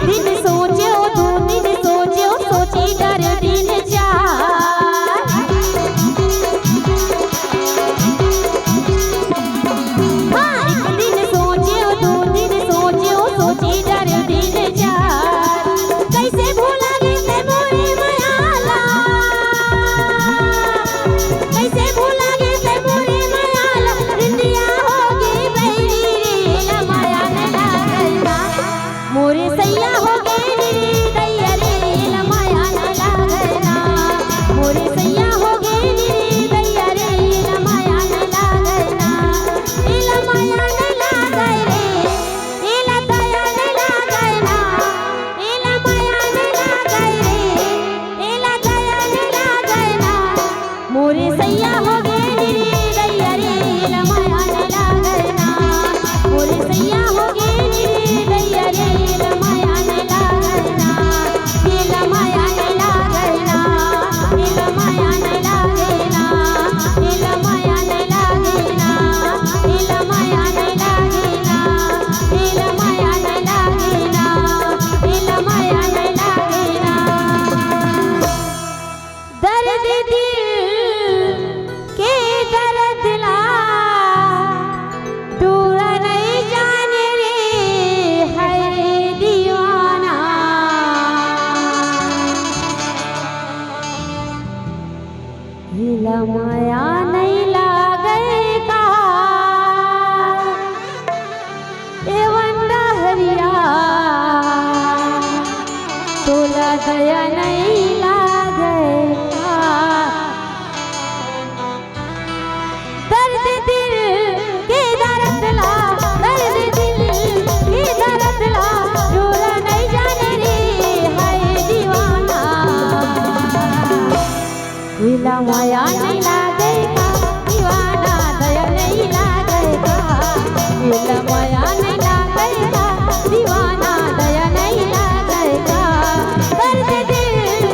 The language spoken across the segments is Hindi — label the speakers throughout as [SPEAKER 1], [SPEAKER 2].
[SPEAKER 1] दिन सोचो, दो दिन सोचो, सोची डर दिन चार। हाँ, एक दिन सोचो, दो दिन सोचो, सोची डर दिन चार। कैसे भूला गे मोरे मायाला, कैसे भूला गे मोरे मायाला, इंदिया होगी बैरी रे माया न लागलना, मोरे सैया होगे रे दैया रे माया न लागलना, मोरे सैया होगे रे दैया रे माया न लागलना, एला माया न लागै रे, एला दया न लागलना, एला माया न लागै रे, एला दया न लागलना, मोरे सैया होगे रे दैया रे माया न लागलना, मोरे सैया होगे रे दैया रे माया न लागलना, एला माया न लागलना, एला माया न लागलना, एला माया न लागलना, एला माया न लागलना, एला माया न लागलना, एला माया न लागलना। दर्द दिल के दर्द ला टूरा नहीं जाने रे है दीवाना, हिला माया नहीं लागै का ए वंदा हरिया, तोला दया नहीं लागै का। दर्द दिल के दर्द ला, दर्द दिल के दर्द ला टूरा नहीं जाने रे है दीवाना, हिला माया नहीं लागै का दीवाना, दया नहीं लागै का, हिला माया नहीं लागै का दीवाना, दया नहीं लागै का। दर्द दिल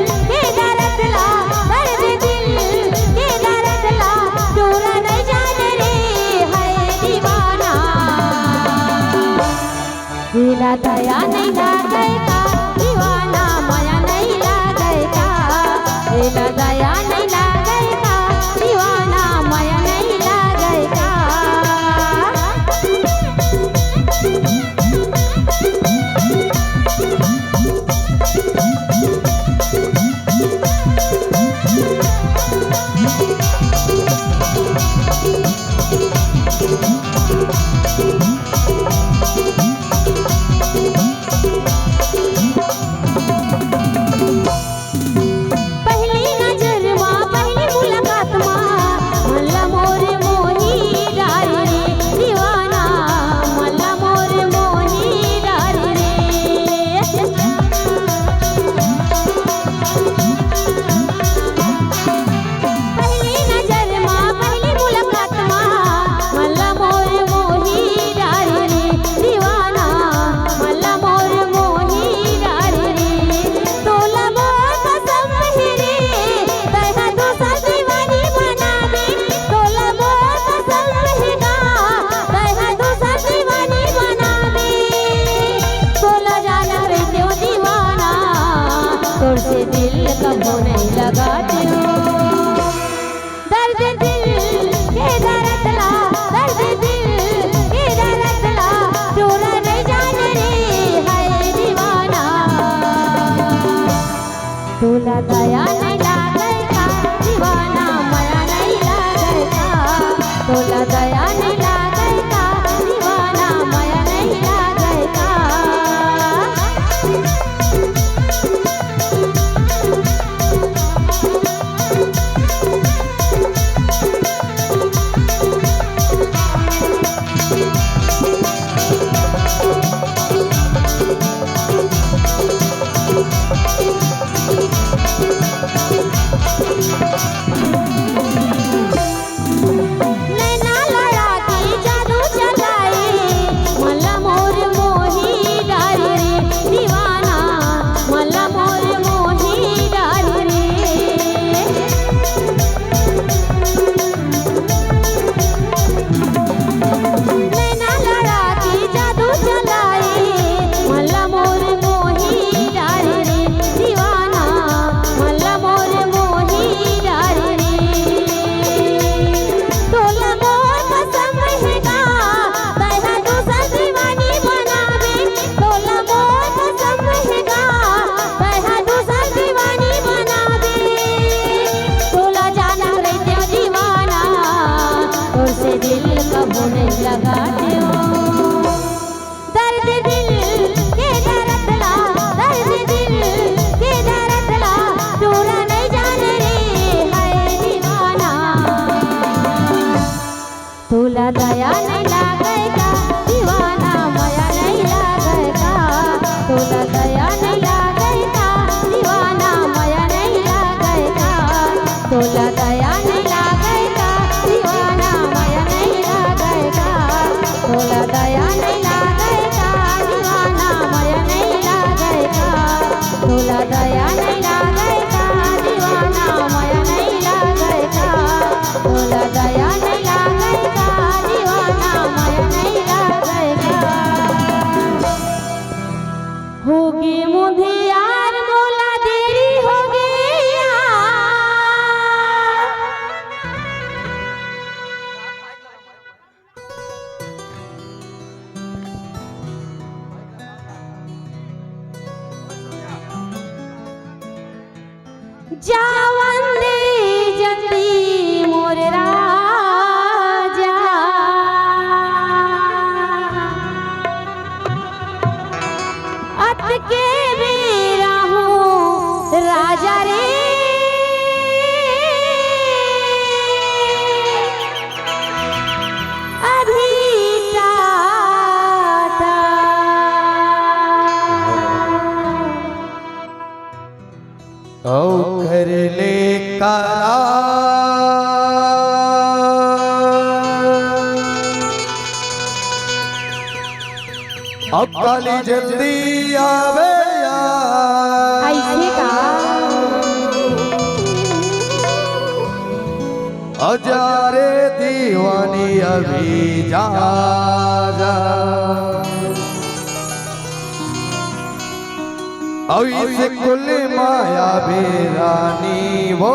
[SPEAKER 1] दया नहीं लागे का दीवाना माया नहीं लागे का तोला दया नहीं लागे का दीवाना माया नहीं लागे का होगी मुझे यार मोला देरी होगी जावंदे जल्दी मोर राजा अत के बेरा हूँ राजा रे अभी टाटा
[SPEAKER 2] औ घर ले अब काली जल्दी आवे
[SPEAKER 1] ऐसे का
[SPEAKER 2] अजारे दीवानी अभी जा अभी से कुल माया बेरानी वो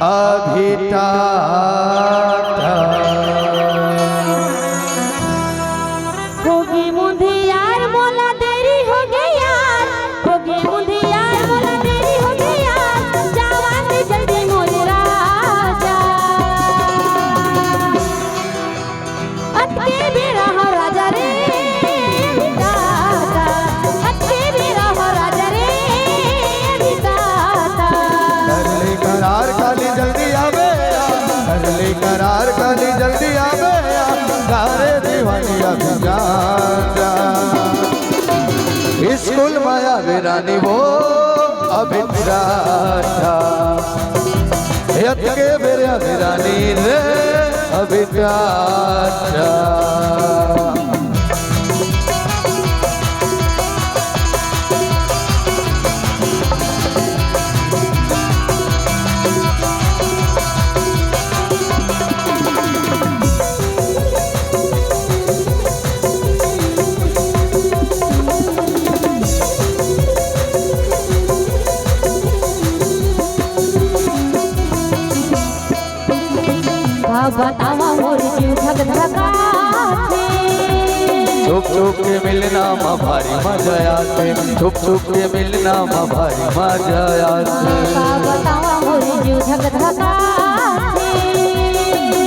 [SPEAKER 2] अभी टाटा
[SPEAKER 1] होगी मुझे यार मोला देरी हो गई यार होगी मुझे यार मोला देरी हो गई यार जावा से जल्दी मोर राजा अटके बेरा हो राजा रे दादा अटके बेरा हो राजा रे दादा
[SPEAKER 2] कर ले करार काली जल्दी आवे कर ले करार काली जल्दी आवे गारे दीवानी अभी जा स्कूल माया बेरानी वो अभी टाटा यत के बेरा बेरानी रे अभी टाटा
[SPEAKER 1] बतावा मोर जीव धक धका
[SPEAKER 2] छुप छुप के मिलना माँ भारी मजा आते छुप छुप के मिलना माँ भारी मजा आते
[SPEAKER 1] बतावा मोर जीव धक धका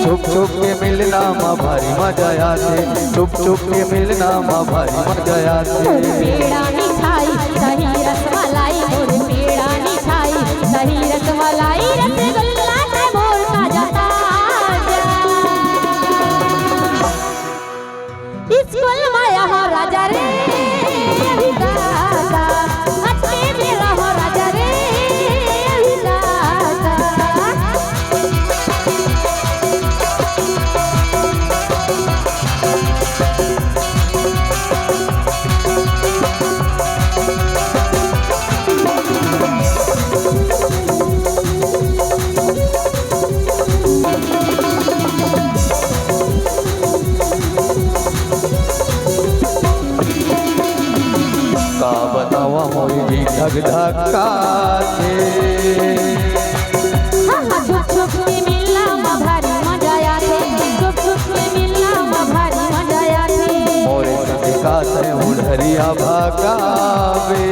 [SPEAKER 2] छुप छुप के मिलना माँ भारी मजा आते छुप छुप के मिलना माँ भारी मजा आते
[SPEAKER 1] पेड़ा मिठाई दही रसमलाई मोर पेड़ा मिठाई दही रसमलाई रसगुल्ला से मोर का जाता स्कूल माया हो राजा रे अभी दादा अटके बेरा हो राजा रे अभी दादा
[SPEAKER 2] धक धक्का
[SPEAKER 1] छुप छुप के मिलना माँ भारी मजा आते छुप छुप के मिलना माँ भारी मजा आते
[SPEAKER 2] मोरे सतिका से उड़हरिया भगावे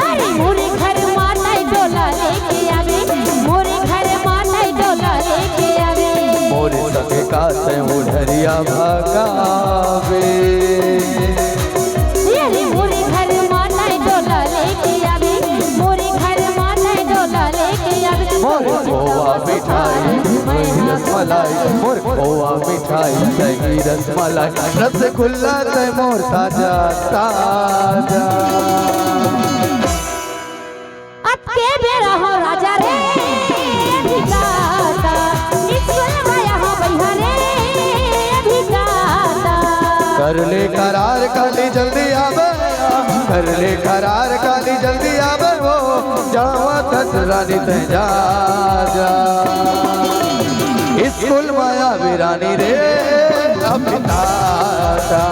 [SPEAKER 1] अरे मोरे घर माता डोला लेके आवे मोरे घर माता डोला लेके आवे
[SPEAKER 2] मोरे सतिका से उड़हरिया भगावे
[SPEAKER 1] मोरे घर माता डोला लेके आवे मोरे घर माता डोला लेके आवे
[SPEAKER 2] मोर खोआ मिठाई रसमलाई मोर खोआ मिठाई दही रसमलाई रसगुल्ला से मोर ताजा ताजा
[SPEAKER 1] अटके बेरा हो राजा रे भिकाता स्कूल माया हो भैया रे भिकाता
[SPEAKER 2] कर ले करार काली जल्दी आवे कर ले करार काली जल्दी आवे वो जावत रानी ते जा जा स्कूल माया वीरानी रे अभिताता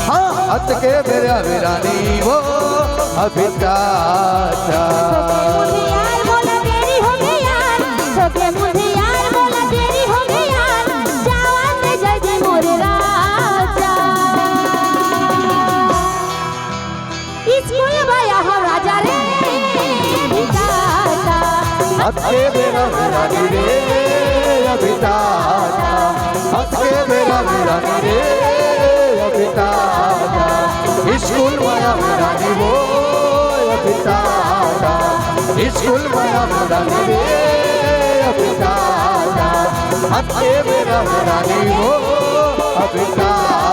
[SPEAKER 2] हाँ हत के मेरा वीरानी वो अभिताता
[SPEAKER 1] मुझे यार बोला देरी हो गई यार छोटे मुझे यार बोला देरी हो गई यार जावा से जल्दी मोरे राजा स्कूल माया हो राजा रे अभिताता
[SPEAKER 2] हत के मेरा वीरानी रे अभिताता हत के मेरा वीरानी रे अभिताता स्कूल माया वीरानी वो अभिताता स्कूल माया वीरानी रे अभिताता हत के मेरा वीरानी वो अभिताता